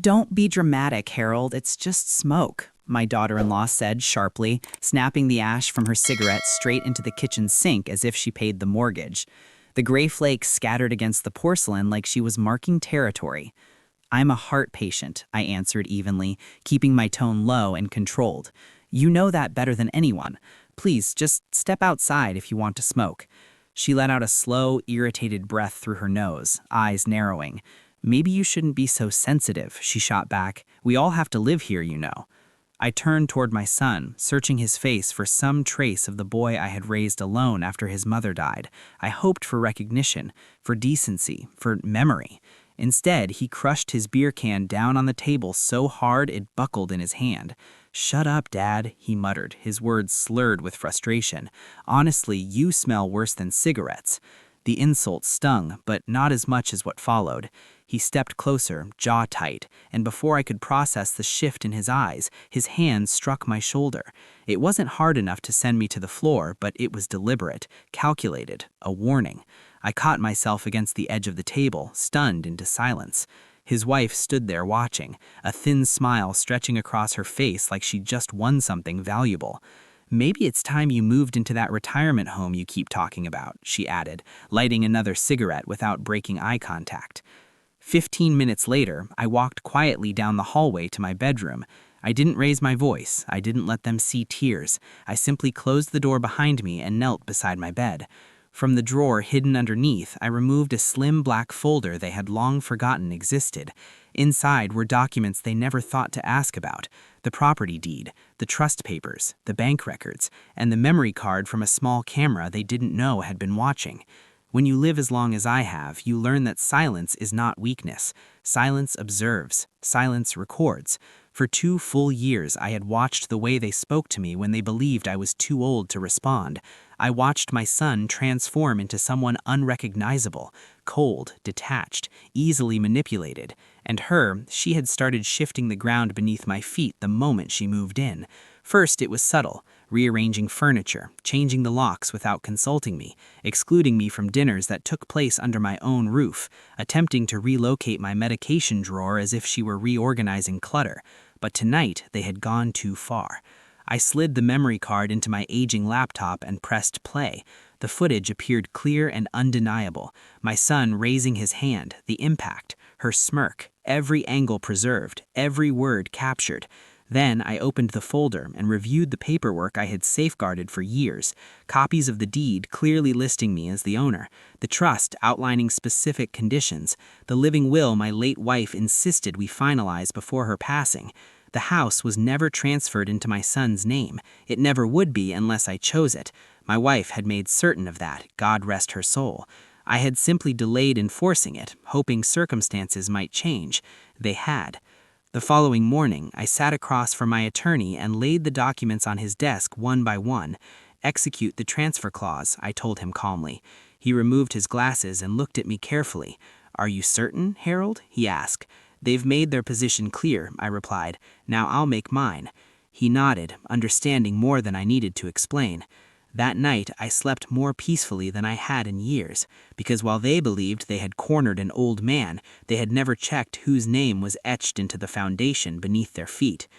Don't be dramatic, Harold. It's just smoke, my daughter-in-law said sharply, snapping the ash from her cigarette straight into the kitchen sink as if she paid the mortgage. The gray flakes scattered against the porcelain like she was marking territory. I'm a heart patient, I answered evenly, keeping my tone low and controlled. You know that better than anyone. Please, just step outside if you want to smoke. She let out a slow, irritated breath through her nose, eyes narrowing. Maybe you shouldn't be so sensitive, she shot back. We all have to live here, you know. I turned toward my son, searching his face for some trace of the boy I had raised alone after his mother died. I hoped for recognition, for decency, for memory. Instead, he crushed his beer can down on the table so hard it buckled in his hand. "Shut up, Dad," he muttered, his words slurred with frustration. "Honestly, you smell worse than cigarettes." The insult stung, but not as much as what followed. He stepped closer, jaw tight, and before I could process the shift in his eyes, his hand struck my shoulder. It wasn't hard enough to send me to the floor, but it was deliberate, calculated, a warning. I caught myself against the edge of the table, stunned into silence. His wife stood there watching, a thin smile stretching across her face like she'd just won something valuable. "Maybe it's time you moved into that retirement home you keep talking about," she added, lighting another cigarette without breaking eye contact. 15 minutes later, I walked quietly down the hallway to my bedroom. I didn't raise my voice. I didn't let them see tears. I simply closed the door behind me and knelt beside my bed. From the drawer hidden underneath, I removed a slim black folder they had long forgotten existed. Inside were documents they never thought to ask about: the property deed, the trust papers, the bank records, and the memory card from a small camera they didn't know had been watching. When you live as long as I have, you learn that silence is not weakness. Silence observes. Silence records. For 2 full years, I had watched the way they spoke to me when they believed I was too old to respond. I watched my son transform into someone unrecognizable, cold, detached, easily manipulated. And her, she had started shifting the ground beneath my feet the moment she moved in. First, it was subtle, rearranging furniture, changing the locks without consulting me, excluding me from dinners that took place under my own roof, attempting to relocate my medication drawer as if she were reorganizing clutter. But tonight, they had gone too far. I slid the memory card into my aging laptop and pressed play. The footage appeared clear and undeniable. My son raising his hand, the impact, her smirk, every angle preserved, every word captured. Then I opened the folder and reviewed the paperwork I had safeguarded for years, copies of the deed clearly listing me as the owner, the trust outlining specific conditions, the living will my late wife insisted we finalize before her passing. The house was never transferred into my son's name. It never would be unless I chose it. My wife had made certain of that, God rest her soul. I had simply delayed enforcing it, hoping circumstances might change. They had. The following morning, I sat across from my attorney and laid the documents on his desk one by one. "Execute the transfer clause," I told him calmly. He removed his glasses and looked at me carefully. "Are you certain, Harold?" he asked. "They've made their position clear," I replied. "Now I'll make mine." He nodded, understanding more than I needed to explain. That night, I slept more peacefully than I had in years, because while they believed they had cornered an old man, they had never checked whose name was etched into the foundation beneath their feet.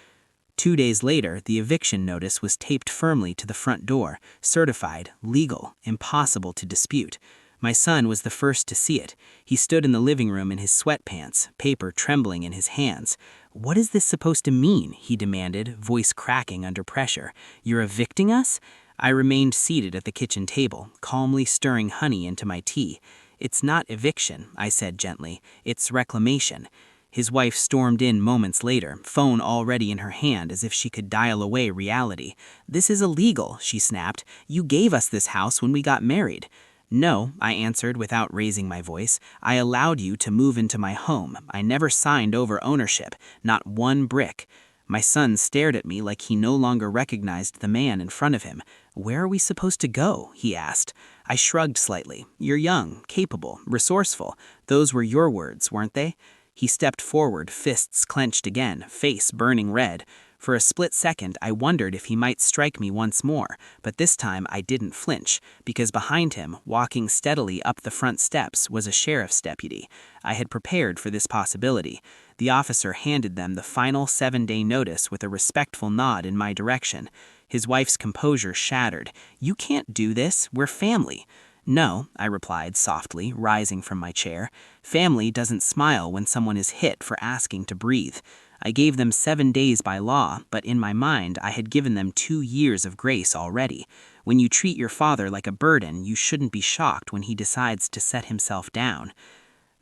2 days later, the eviction notice was taped firmly to the front door, certified, legal, impossible to dispute. My son was the first to see it. He stood in the living room in his sweatpants, paper trembling in his hands. "What is this supposed to mean?" he demanded, voice cracking under pressure. "You're evicting us?" I remained seated at the kitchen table, calmly stirring honey into my tea. "It's not eviction," I said gently. "It's reclamation." His wife stormed in moments later, phone already in her hand as if she could dial away reality. "This is illegal," she snapped. "You gave us this house when we got married." "No," I answered without raising my voice. "I allowed you to move into my home. I never signed over ownership, not one brick." My son stared at me like he no longer recognized the man in front of him. "Where are we supposed to go?" he asked. I shrugged slightly. "You're young, capable, resourceful. Those were your words, weren't they?" He stepped forward, fists clenched again, face burning red. For a split second, I wondered if he might strike me once more, but this time I didn't flinch, because behind him, walking steadily up the front steps, was a sheriff's deputy. I had prepared for this possibility. The officer handed them the final 7-day notice with a respectful nod in my direction. His wife's composure shattered. "You can't do this. We're family." "No," I replied softly, rising from my chair. "Family doesn't smile when someone is hit for asking to breathe." I gave them 7 days by law, but in my mind I had given them 2 years of grace already. When you treat your father like a burden, you shouldn't be shocked when he decides to set himself down.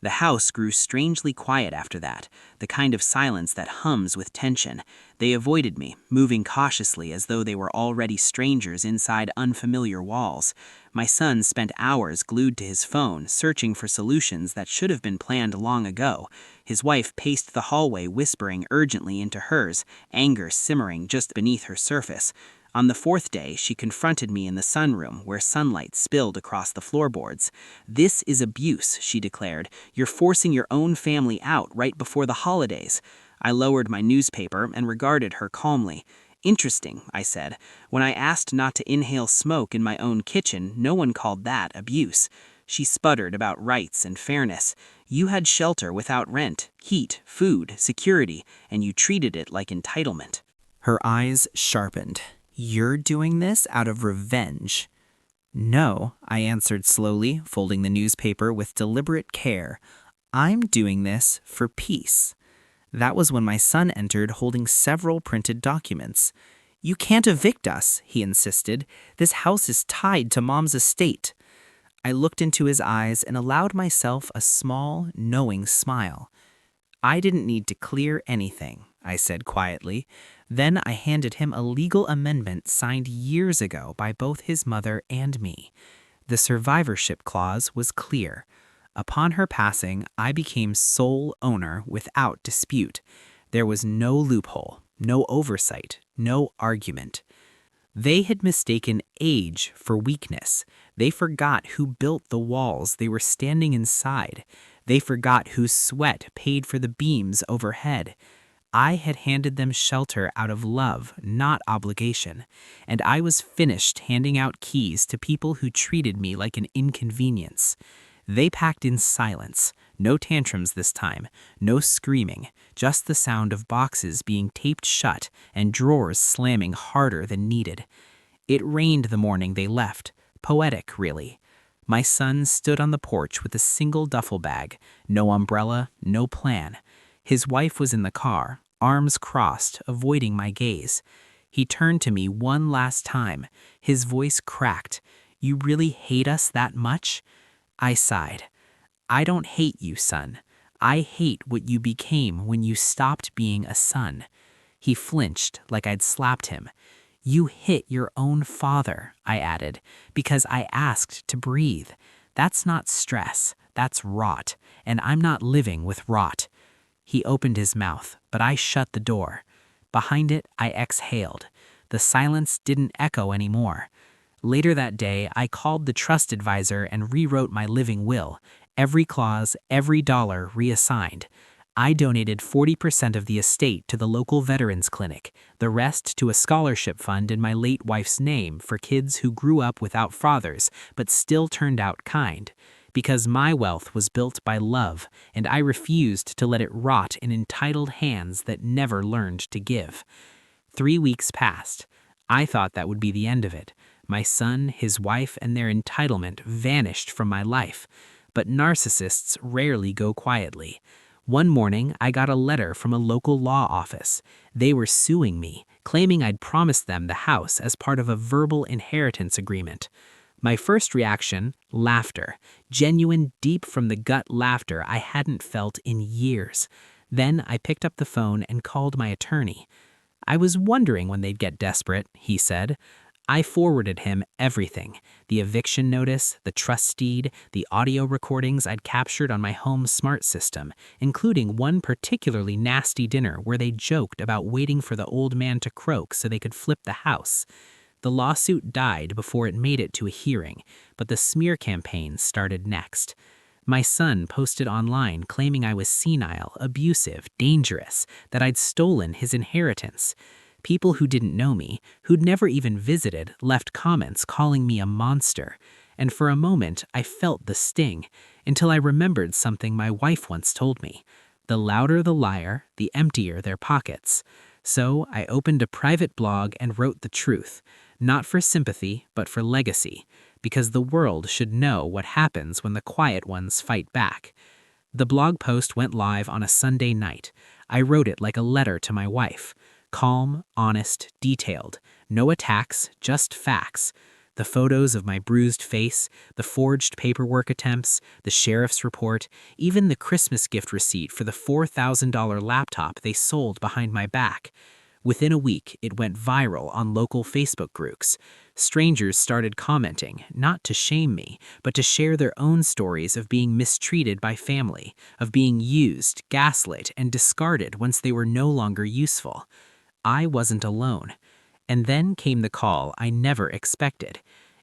The house grew strangely quiet after that, the kind of silence that hums with tension. They avoided me, moving cautiously as though they were already strangers inside unfamiliar walls. My son spent hours glued to his phone, searching for solutions that should have been planned long ago. His wife paced the hallway, whispering urgently into hers, anger simmering just beneath her surface. On the 4th day, she confronted me in the sunroom, where sunlight spilled across the floorboards. "This is abuse," she declared. "You're forcing your own family out right before the holidays." I lowered my newspaper and regarded her calmly. "Interesting," I said. "When I asked not to inhale smoke in my own kitchen, no one called that abuse." She sputtered about rights and fairness. "You had shelter without rent, heat, food, security, and you treated it like entitlement." Her eyes sharpened. "You're doing this out of revenge." "No," I answered slowly, folding the newspaper with deliberate care. "I'm doing this for peace." That was when my son entered holding several printed documents. "You can't evict us," he insisted. "This house is tied to Mom's estate." I looked into his eyes and allowed myself a small, knowing smile. "I didn't need to clear anything," I said quietly. Then I handed him a legal amendment signed years ago by both his mother and me. The survivorship clause was clear. Upon her passing, I became sole owner without dispute. There was no loophole, no oversight, no argument. They had mistaken age for weakness. They forgot who built the walls they were standing inside. They forgot whose sweat paid for the beams overhead. I had handed them shelter out of love, not obligation, and I was finished handing out keys to people who treated me like an inconvenience. They packed in silence, no tantrums this time, no screaming, just the sound of boxes being taped shut and drawers slamming harder than needed. It rained the morning they left, poetic really. My son stood on the porch with a single duffel bag, no umbrella, no plan. His wife was in the car, arms crossed, avoiding my gaze. He turned to me one last time, his voice cracked. "You really hate us that much?" I sighed. "I don't hate you, son. I hate what you became when you stopped being a son." He flinched like I'd slapped him. "You hit your own father," I added, "because I asked to breathe. That's not stress, that's rot, and I'm not living with rot." He opened his mouth, but I shut the door. Behind it, I exhaled. The silence didn't echo anymore. Later that day, I called the trust advisor and rewrote my living will. Every clause, every dollar reassigned. I donated 40% of the estate to the local veterans clinic, the rest to a scholarship fund in my late wife's name for kids who grew up without fathers but still turned out kind. Because my wealth was built by love, and I refused to let it rot in entitled hands that never learned to give. 3 weeks passed. I thought that would be the end of it. My son, his wife, and their entitlement vanished from my life. But narcissists rarely go quietly. One morning, I got a letter from a local law office. They were suing me, claiming I'd promised them the house as part of a verbal inheritance agreement. My first reaction, laughter. Genuine, deep from the gut laughter I hadn't felt in years. Then I picked up the phone and called my attorney. "I was wondering when they'd get desperate," he said. I forwarded him everything. The eviction notice, the trust deed, the audio recordings I'd captured on my home smart system, including one particularly nasty dinner where they joked about waiting for the old man to croak so they could flip the house. The lawsuit died before it made it to a hearing, but the smear campaign started next. My son posted online claiming I was senile, abusive, dangerous, that I'd stolen his inheritance. People who didn't know me, who'd never even visited, left comments calling me a monster. And for a moment, I felt the sting, until I remembered something my wife once told me. The louder the liar, the emptier their pockets. So I opened a private blog and wrote the truth, not for sympathy, but for legacy, because the world should know what happens when the quiet ones fight back. The blog post went live on a Sunday night. I wrote it like a letter to my wife. Calm, honest, detailed. No attacks, just facts. The photos of my bruised face, the forged paperwork attempts, the sheriff's report, even the Christmas gift receipt for the $4,000 laptop they sold behind my back. Within a week, it went viral on local Facebook groups. Strangers started commenting, not to shame me, but to share their own stories of being mistreated by family, of being used, gaslit, and discarded once they were no longer useful. I wasn't alone. And then came the call I never expected.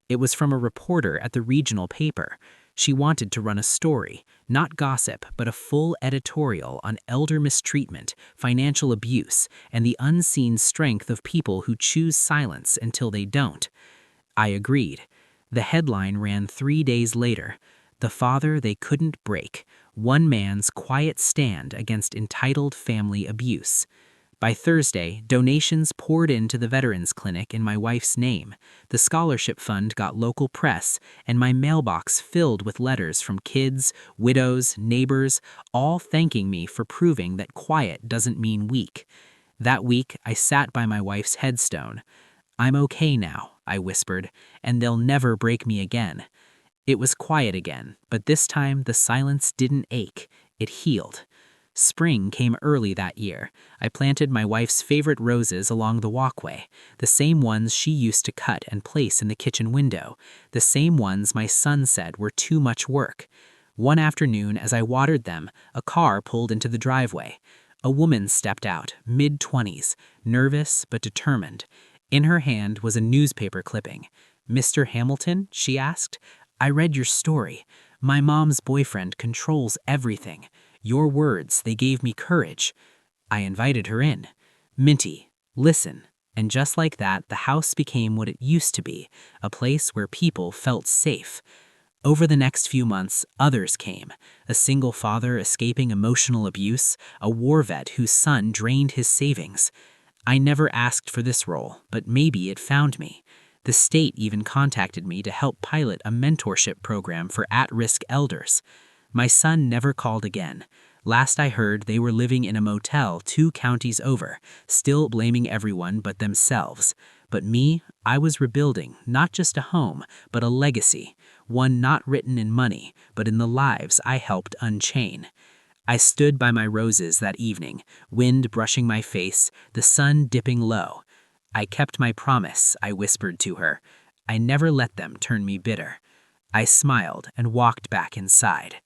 It was from a reporter at the regional paper. She wanted to run a story, not gossip, but a full editorial on elder mistreatment, financial abuse, and the unseen strength of people who choose silence until they don't. I agreed. The headline ran 3 days later. The father they couldn't break. One man's quiet stand against entitled family abuse. By Thursday, donations poured into the Veterans Clinic in my wife's name. The scholarship fund got local press, and my mailbox filled with letters from kids, widows, neighbors, all thanking me for proving that quiet doesn't mean weak. That week, I sat by my wife's headstone. "I'm okay now," I whispered, "and they'll never break me again." It was quiet again, but this time the silence didn't ache. It healed. Spring came early that year. I planted my wife's favorite roses along the walkway, the same ones she used to cut and place in the kitchen window, the same ones my son said were too much work. One afternoon, as I watered them, a car pulled into the driveway. A woman stepped out, mid-20s, nervous but determined. In her hand was a newspaper clipping. "Mr. Hamilton?" she asked. "I read your story. My mom's boyfriend controls everything. Your words, they gave me courage." I invited her in. "Minty, listen." And just like that, the house became what it used to be, a place where people felt safe. Over the next few months, others came. A single father escaping emotional abuse, a war vet whose son drained his savings. I never asked for this role, but maybe it found me. The state even contacted me to help pilot a mentorship program for at-risk elders. My son never called again. Last I heard, they were living in a motel 2 counties over, still blaming everyone but themselves. But me, I was rebuilding not just a home, but a legacy, one not written in money, but in the lives I helped unchain. I stood by my roses that evening, wind brushing my face, the sun dipping low. "I kept my promise," I whispered to her. "I never let them turn me bitter." I smiled and walked back inside.